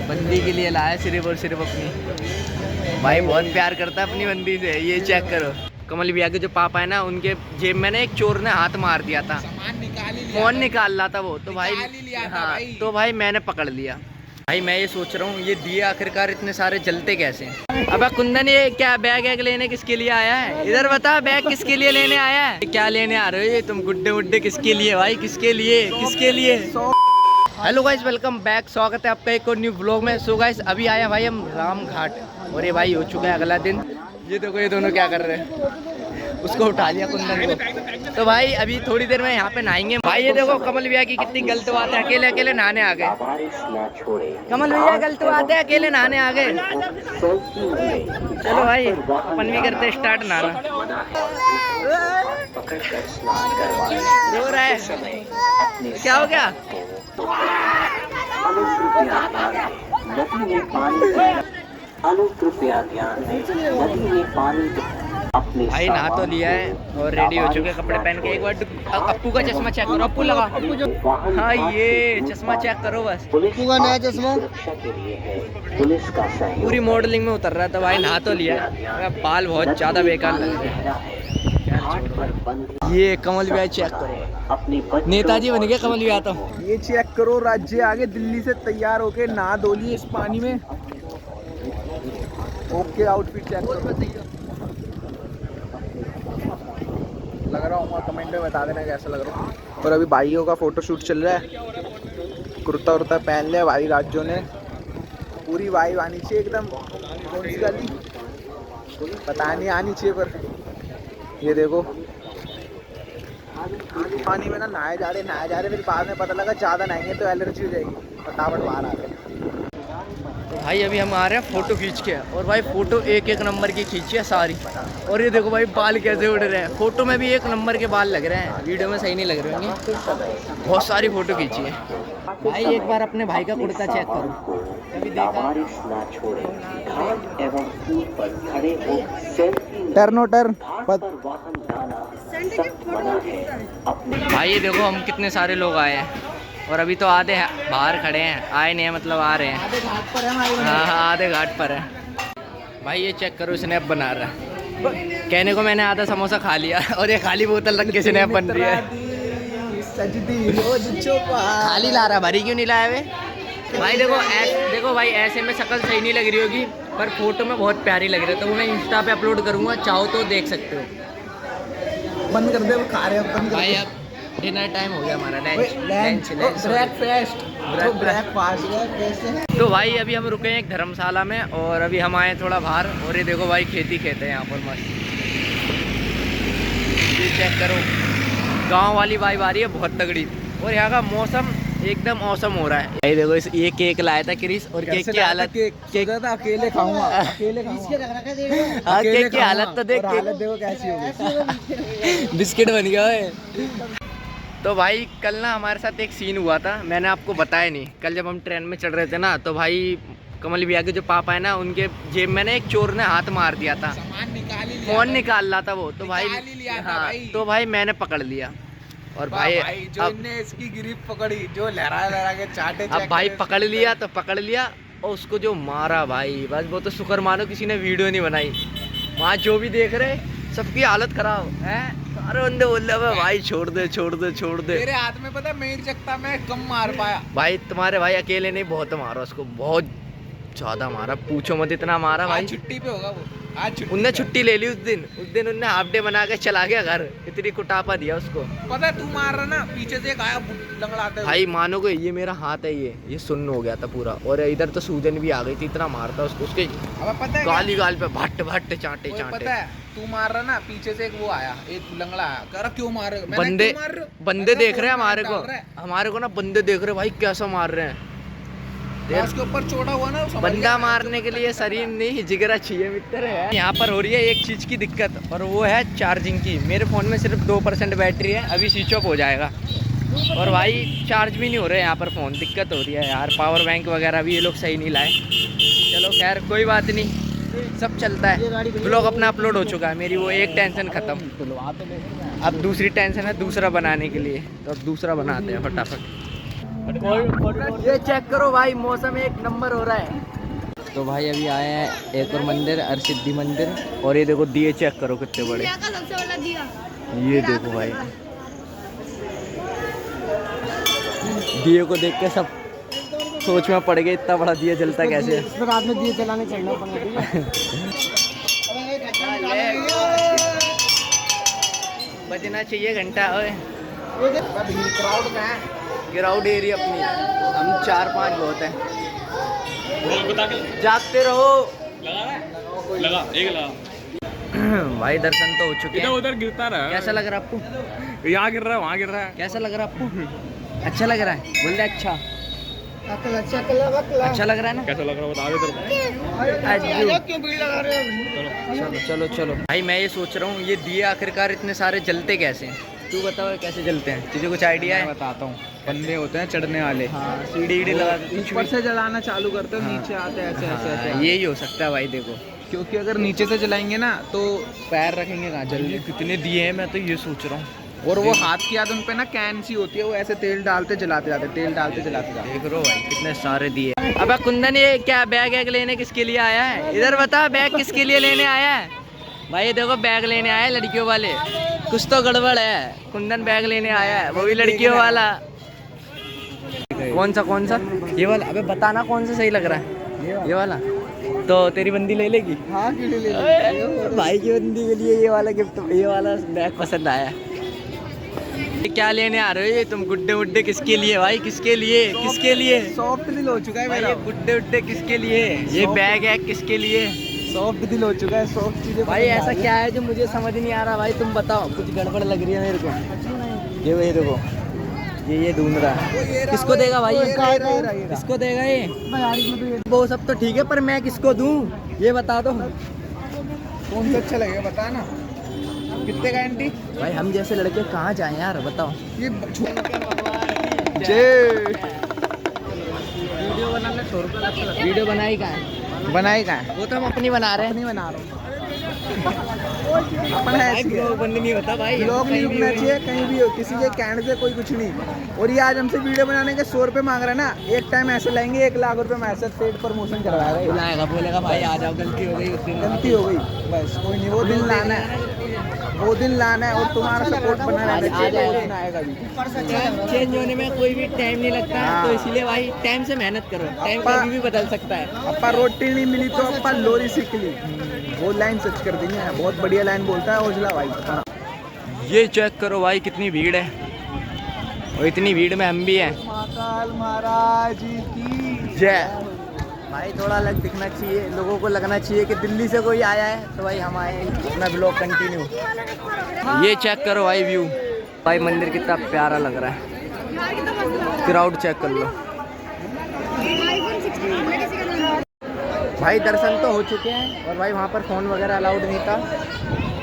बंदी के लिए लाया सिर्फ और सिर्फ अपनी। भाई बहुत प्यार करता है अपनी बंदी से, ये चेक करो। कमल भैया के जो पापा है ना, उनके जेब में ना एक चोर ने हाथ मार दिया था, फोन निकाल रहा था वो, तो भाई हाँ, तो भाई मैंने पकड़ लिया। भाई मैं ये सोच रहा हूँ ये दिए आखिरकार इतने सारे जलते कैसे। अब कुंदन ये क्या बैग वैग लेने किसके लिए आया है? इधर बता, बैग किसके लिए लेने आया है? क्या लेने आ रहे हो ये तुम? गुड्डे वुड्डे किसके लिए भाई? किसके लिए? किसके लिए? Hello guys, welcome back. स्वागत है आपका एक और न्यू ब्लॉग में। सो गाइस अभी आया भाई हम राम घाट, और ये भाई हो चुका है अगला दिन। ये देखो ये दोनों क्या कर रहे हैं, उसको उठा लिया कुंदन को। तो भाई अभी थोड़ी देर में यहाँ पे नहाएंगे। भाई ये देखो कमल भैया की कितनी गलत बात है, अकेले अकेले नहाने आ गए। कमल भैया गलत बात है, अकेले नहाने आ गए। चलो भाई अपन भी करते स्टार्ट नहाना। रो रहा है, क्या हो गया? भाई नहा तो लिया है और रेडी हो चुके, कपड़े पहन के। एक बार अप्पू का चश्मा चेक करो, अप्पू लगा। हाँ ये चश्मा चेक करो बस, अप्पू का नया चश्मा पूरी मॉडलिंग में उतर रहा था। भाई नहा तो लिया है, बाल बहुत ज्यादा बेकार लग रहे हैं। ये कमल भैया चेक करो, नेताजी बन गए कमल भैया तो। ये चेक करो, राज्य आगे दिल्ली से तैयार होके नहा धो लिए इस पानी में। ओके आउटफिट चेक करो, लग रहा हूँ कमेंट में बता देना कैसा लग रहा है। और अभी भाइयों का फोटोशूट चल रहा है, कुर्ता उर्ता पहन लिया भाई राज्यों ने। पूरी वाइब आनी चाहिए एकदम, कौन सी गाली पता नहीं आनी चाहिए, पर ये देखो पानी में ना नहाए जा रहे फिर बाद में पता लगा ज़्यादा नहाएंगे तो एलर्जी हो जाएगी, फटाफट बाहर आ गए। तो भाई अभी हम आ रहे हैं फोटो खींच के, और भाई फोटो एक एक नंबर की खींची है सारी। और ये देखो भाई बाल कैसे उड़ रहे हैं, फोटो में भी एक नंबर के बाल लग रहे हैं, वीडियो में सही नहीं लग रहे होंगे। बहुत सारी फोटो खींची है। भाई एक बार अपने भाई का कुर्ता चेक करो, कभी देखा? टर्नो टर्न भाई ये देखो हम कितने सारे लोग आए हैं, और अभी तो आधे बाहर खड़े हैं, आए नहीं है मतलब आ रहे हैं। आधे घाट पर है। हाँ हाँ आधे घाट पर है। भाई ये चेक करो, स्नैप बना रहा है। कहने को मैंने आधा समोसा खा लिया और ये खाली बोतल रख के स्नैप बन रही है। खाली ला रहा, भरी क्यों नहीं लाया वे? भाई देखो भाई ऐसे में शक्ल सही नहीं लग रही होगी, पर फोटो में बहुत प्यारी लग रही है। तो वो मैं इंस्टा पे अपलोड करूँगा, चाहो तो देख सकते हो। बंद कर दे, वो खा रहे हैं भाई अब डिनर टाइम हो गया हमारा, ब्रेकफास्ट। तो भाई अभी हम रुके हैं एक धर्मशाला में, और अभी हम आए थोड़ा बाहर। और ये देखो भाई खेती खेत है यहाँ पर मस्त, ये चेक करो, गांव वाली वाइब आ रही है बहुत तगड़ी। और यहाँ का मौसम एकदम औसम हो रहा है। भाई देखो ये केक लाया था क्रिस, और केक की हालत अकेले खाऊंगा, हाँ केक की हालत तो देख, हालत देखो कैसी होगी। बिस्किट बन गया है। तो भाई कल ना हमारे साथ एक सीन हुआ था, मैंने आपको बताया नहीं। कल जब हम ट्रेन में चढ़ रहे थे ना, तो भाई कमल भैया के जो पापा है ना, उनके जेब में ना एक चोर ने हाथ मार दिया था, फोन निकाल रहा था वो, तो भाई हाँ, तो भाई मैंने पकड़ लिया। और भाई जो इनने इसकी गिरिफ पकड़ी, जो लहरा के चाटे। अब भाई पकड़ लिया तो पकड़ लिया, और उसको जो मारा भाई, बस वो तो शुक्र मानो किसी ने वीडियो नहीं बनाई। वहाँ जो भी देख रहे सबकी हालत खराब है। सारे बंदे बोल रहे भाई छोड़ दे छोड़ दे छोड़ दे। मेरे हाथ में पता है मेरी चकता मैं कम मार पाया। भाई तुम्हारे भाई अकेले नहीं, बहुत मारा उसको, बहुत ज्यादा मारा, पूछो मत इतना मारा भाई। छुट्टी पे होगा वो, आज उनने छुट्टी ले ली उस दिन उनने हाफ डे बना के चला गया घर, इतनी कुटापा दिया उसको। पता है तू मार रहा ना, पीछे से एक आया लंगड़ाते हुए। भाई मानोगे ये मेरा हाथ है, ये सुन्न हो गया था पूरा, और इधर तो सूजन भी आ गई थी, इतना मारता उसको। उसके पता है गाली गाल पे भट्ट भट्ट चाटे चाटे। पता है तू मार रहा ना, पीछे से एक वो आया, एक लंगड़ा आया, कह रहा क्यों मार रहे? बंदे देख रहे हैं हमारे को ना, बंदे देख रहे भाई कैसा मार रहे हैं। उसके ऊपर चोड़ा हुआ ना, बंदा मारने के लिए शरीर नहीं जिगरा चाहिए मित्र है। यहाँ पर हो रही है एक चीज़ की दिक्कत, और वो है चार्जिंग की। मेरे फ़ोन में सिर्फ 2% बैटरी है, अभी स्विच ऑफ हो जाएगा। और भाई चार्ज भी नहीं हो रहा है यहाँ पर फ़ोन, दिक्कत हो रही है यार। पावर बैंक वगैरह भी ये लोग सही नहीं लाए। चलो खैर कोई बात नहीं, सब चलता है। ब्लॉग अपना अपलोड हो चुका है, मेरी वो एक टेंशन ख़त्म। अब दूसरी टेंशन है दूसरा बनाने के लिए, तो अब दूसरा बनाते हैं फटाफट। ये चेक करो भाई, मौसम एक नंबर हो रहा है। तो भाई अभी आए हैं एक और मंदिर, हरसिद्धि मंदिर, और ये देखो दिए चेक करो कितने बड़े। ये देखो भाई, दिए को देख के सब सोच में पड़ गए, इतना बड़ा दिया जलता कैसे। रात में दिए जलाने चढ़ना पड़ेगा। बजना चाहिए घंटा। क्राउड एरिया अपनी, हम 4-5 बहुत है। जागते रहो। लगा एक लगा। भाई दर्शन तो हो चुके हैं। उधर गिरता रहा। कैसा लग रहा है आपको? यहाँ गिर रहा है, वहाँ गिर रहा है। कैसा लग रहा है आपको? अच्छा लग रहा है? बोल दे अच्छा। अच्छा लग रहा है ना? कैसा लग रहा है बता दे। क्यों भीड़ लगा रहे हो? चलो चलो चलो भाई, मैं ये सोच रहा हूँ ये दिए आखिरकार इतने सारे जलते कैसे हैं? तू बताओ कैसे जलते हैं, तुझे कुछ आइडिया है? बताता हूँ। बंदे होते हैं चढ़ने वाले, हाँ, सीढ़ी लगा के ऊपर से जलाना चालू करते हैं, नीचे आते हैं ऐसे ऐसे ऐसे। यही हो सकता है भाई। देखो क्योंकि अगर नीचे से जलाएंगे ना तो पैर रखेंगे कहाँ जल्दी। कितने दिए हैं, मैं तो ये सोच रहा हूँ। और वो हाथ की याद उन पे ना कैन सी होती है, वो ऐसे तेल डालते जलाते जाते, तेल डालते जलाते जाते। देख रो भाई कितने सारे दिए। अबे कुंदन, ये क्या बैग लेने किसके लिए आया है? इधर बता, बैग किसके लिए लेने आया है? भाई ये देखो बैग लेने आया है लड़कियों वाले। कुछ तो गड़बड़ है। कुंदन बैग लेने आया है, वो भी लड़कियों वाला। कौन सा? ये वाला? अबे बताना कौन सा सही लग रहा है। ये वाला? तो तेरी बंदी ले लेगी? हाँ क्यों नहीं ले लेगी? भाई की बंदी के लिए ये वाला गिफ्ट, ये वाला बैग पसंद आया। ये क्या लेने आ रहे हो ये तुम? गुड्डे वुड्डे किसके लिए भाई? किसके लिए? किसके लिए? सॉफ्ट दिल हो चुका है भाई मेरा। ये गुड्डे वुड्डे किसके लिए? ये बैग है किसके लिए? सॉफ्ट दिल हो चुका है, सॉफ्ट चीजें। भाई ऐसा क्या है जो मुझे समझ नहीं आ रहा भाई? तुम बताओ, कुछ गड़बड़ लग रही है मेरे को। ये देखो, ये ढूंढ रहा है। किसको देगा भाई? किसको देगा ये? वो सब तो ठीक है, पर मैं किसको दूं ये बता दो। कौन सा अच्छा लगेगा बता ना। कितने का आंटी? भाई हम जैसे लड़के कहाँ जाएं यार, बताओ। ये वीडियो बनाने 100 रुपये लगता है। वीडियो बनाई कहाँ है? बनाए कहाँ है? वो तो हम अपनी बना रहे हैं। नहीं बना रहा हूँ। अपन है ब्लॉग बंद नहीं होता भाई। ब्लॉग नहीं रुकना चाहिए कहीं भी हो, किसी के कहने से कोई कुछ नहीं। और ये आज हमसे वीडियो बनाने के 100 रुपये मांग रहा है ना, एक टाइम ऐसे लाएंगे 1 लाख रुपये में ऐसे पेड प्रमोशन करवाएगा। बुलाएगा, बोलेगा भाई आ जाओ, गलती हो गई उस दिन। गलती हो गई बस, कोई नहीं। वो दिन लाना है, वो दिन लाना है, और तुम्हारा सपोर्ट बना रहना चाहिए। वो दिन आएगा भी। चेंज होने में कोई भी टाइम नहीं लगता है, तो इसीलिए भाई टाइम से मेहनत करो। टाइम कभी भी बदल सकता है। अपा रोटी नहीं मिली तो अपा लोरी सीख ली। वो लाइन सच कर दी है, बहुत बढ़िया लाइन बोलता है ओझला भाई। ये चेक करो भाई कितनी भीड़ है, और इतनी भीड़ में हम भी हैं। महाकाल महाराज की जय। भाई थोड़ा अलग दिखना चाहिए, लोगों को लगना चाहिए कि दिल्ली से कोई आया है, तो भाई हम आए हैं। अपना ब्लॉग कंटिन्यू। ये चेक करो भाई व्यू। भाई मंदिर कितना प्यारा लग रहा है। क्राउड चेक कर लो भाई। दर्शन तो हो चुके हैं, और भाई वहाँ पर फ़ोन वगैरह अलाउड नहीं था,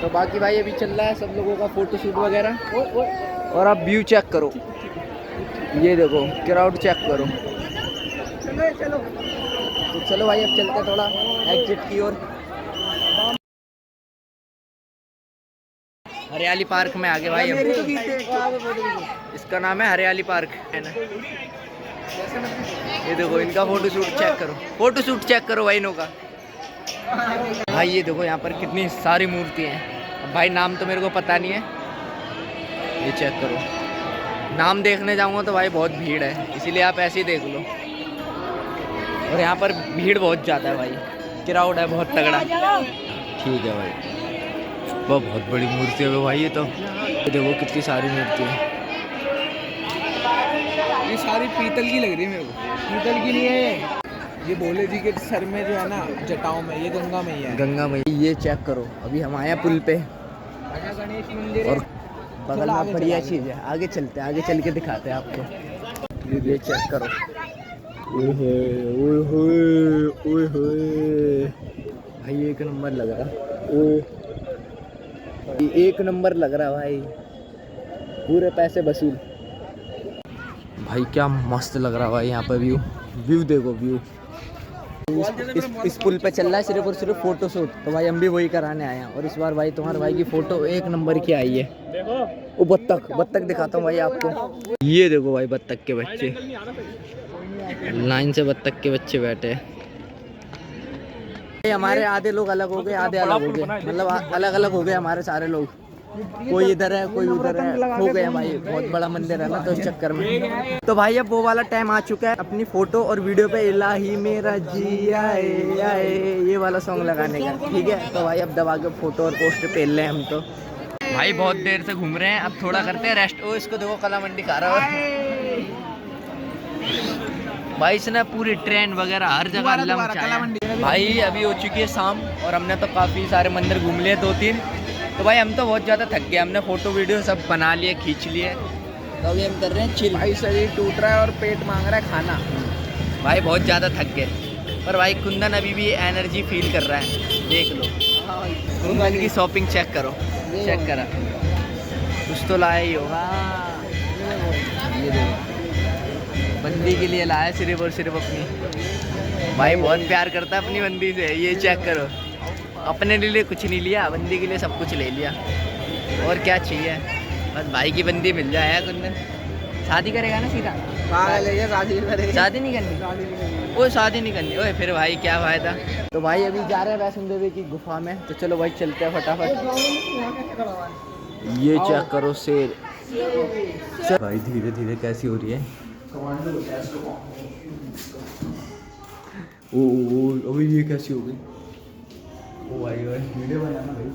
तो बाकी भाई अभी चल रहा है सब लोगों का फ़ोटोशूट वगैरह। और आप व्यू चेक करो, ये देखो क्राउड चेक करो। चलो तो चलो भाई अब चलते थोड़ा एग्जिट की ओर। हरियाली पार्क में आगे भाई अब। इसका नाम है हरियाली पार्क है ना। ये देखो इनका फोटोशूट चेक करो, फोटोशूट चेक करो भाई इनों का। भाई ये देखो यहाँ पर कितनी सारी मूर्तियाँ हैं। भाई नाम तो मेरे को पता नहीं है, ये चेक करो। नाम देखने जाऊँगा तो भाई बहुत भीड़ है, इसीलिए आप ऐसे ही देख लो। और यहाँ पर भीड़ बहुत ज़्यादा है भाई, क्राउड है बहुत तगड़ा। ठीक है भाई, वो बहुत बड़ी मूर्ति है भाई। ये तो देखो कितनी सारी मूर्ति है। ये सारी पीतल की लग रही है मेरे को। पीतल की नहीं है ये भोले जी के सर में जो है ना जटाओं में, ये गंगा में ही है। गंगा में ये चेक करो। अभी हम आए हैं पुल पे, गणेश मंदिर और बगल में बढ़िया चीज़ है। आगे चलते हैं, आगे चल के दिखाते हैं आपको। ये चेक करो। ओए होए भाई एक नंबर लग रहा। एक नंबर लग रहा भाई, पूरे पैसे वसूल। भाई क्या मस्त लग रहा भाई यहाँ पर व्यू। व्यू देखो व्यू, इस पुल पे चल रहा है सिर्फ और सिर्फ फोटो शूट, तो भाई हम भी वही कराने आए हैं। और इस बार भाई तुम्हारे भाई की फोटो एक नंबर की आई है। वो बत्तख दिखाता हूँ भाई आपको। ये देखो भाई बत्तख के बच्चे, लाइन से बत्तख के बच्चे बैठे हैं। हमारे आधे लोग अलग हो गए, आधे अलग हो गए, मतलब अलग अलग हो गए हमारे सारे लोग। कोई इधर है, कोई उधर है, हो गए भाई। बहुत बड़ा मंदिर है ना, तो इस चक्कर में। तो भाई अब वो वाला टाइम आ चुका है अपनी फोटो और वीडियो पे इलाही मेरा जी आए आए ये वाला सॉन्ग लगाने का, ठीक है। तो भाई अब दबा के फोटो और पोस्टर पेल रहे हैं हम। तो भाई बहुत देर से घूम रहे हैं, अब थोड़ा करते हैं रेस्ट। ओ इसको देखो कला मंडी खा रहा है भाई, इसने पूरी ट्रेन वगैरह हर जगह अल्लाह मचाया भाई। अभी हो चुकी है शाम और हमने तो काफ़ी सारे मंदिर घूम लिए 2-3। तो भाई हम तो बहुत ज़्यादा थक गए, हमने फ़ोटो वीडियो सब बना लिए, खींच लिए। तो अभी हम कर रहे हैं चिल। भाई शरीर टूट रहा है और पेट मांग रहा है खाना। भाई बहुत ज़्यादा थक गए, पर भाई कुंदन अभी भी एनर्जी फील कर रहा है, देख लो। कुंदन की शॉपिंग चेक करो, चेक करा कुछ तो लाया ही होगा। ये देखो बंदी के लिए लाया सिर्फ और सिर्फ अपनी। भाई बहुत प्यार करता है अपनी बंदी से, ये चेक करो। अपने लिए कुछ नहीं लिया, बंदी के लिए सब कुछ ले लिया। और क्या चाहिए, बस भाई की बंदी मिल जाए। कुंदन शादी करेगा ना सीधा? शादी नहीं करनी, वो शादी नहीं करनी। ओए फिर भाई क्या फायदा। तो भाई अभी जा रहे हैं वैष्णो देवी की गुफा में, तो चलो भाई चलते हैं फटाफट। ये चेक करो शेर भाई, धीरे धीरे कैसी हो रही है। ओ अभी ये कैसी हो गई। ओ भाई वीडियो बनाना भाई।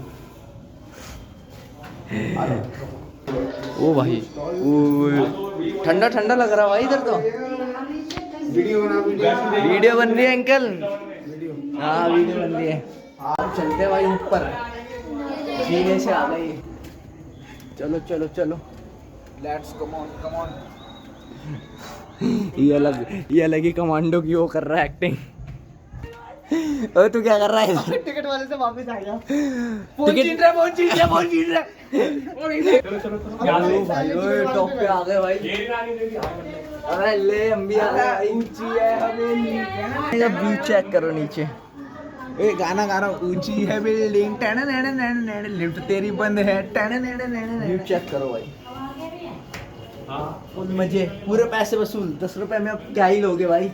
ओ भाई ओ ठंडा ठंडा लग रहा भाई इधर तो। वीडियो बन रही है अंकल। हाँ वीडियो बन रही है। चलते हैं भाई ऊपर, सीने से आ गई। चलो चलो चलो लेट्स कम ऑन। ये अलग ही कमांडो की वो कर रहा है एक्टिंग। ओ तू क्या कर रहा है? टिकट वाले से वापस आ गया। फोन छीन रहा। भाई ओए टॉप पे आ गए भाई। अरे ले हम भी आ गए। ऊंची है हवेली, जब व्यू चेक करो नीचे। ए गाना गा रहा हूँ, ऊंची है बिल्डिंग लिफ्ट तेरी बंद है। व्यू चेक करो भाई। फुल मजे, पूरे पैसे वसूल। 10 रुपए में अब क्या ही लोगे भाई।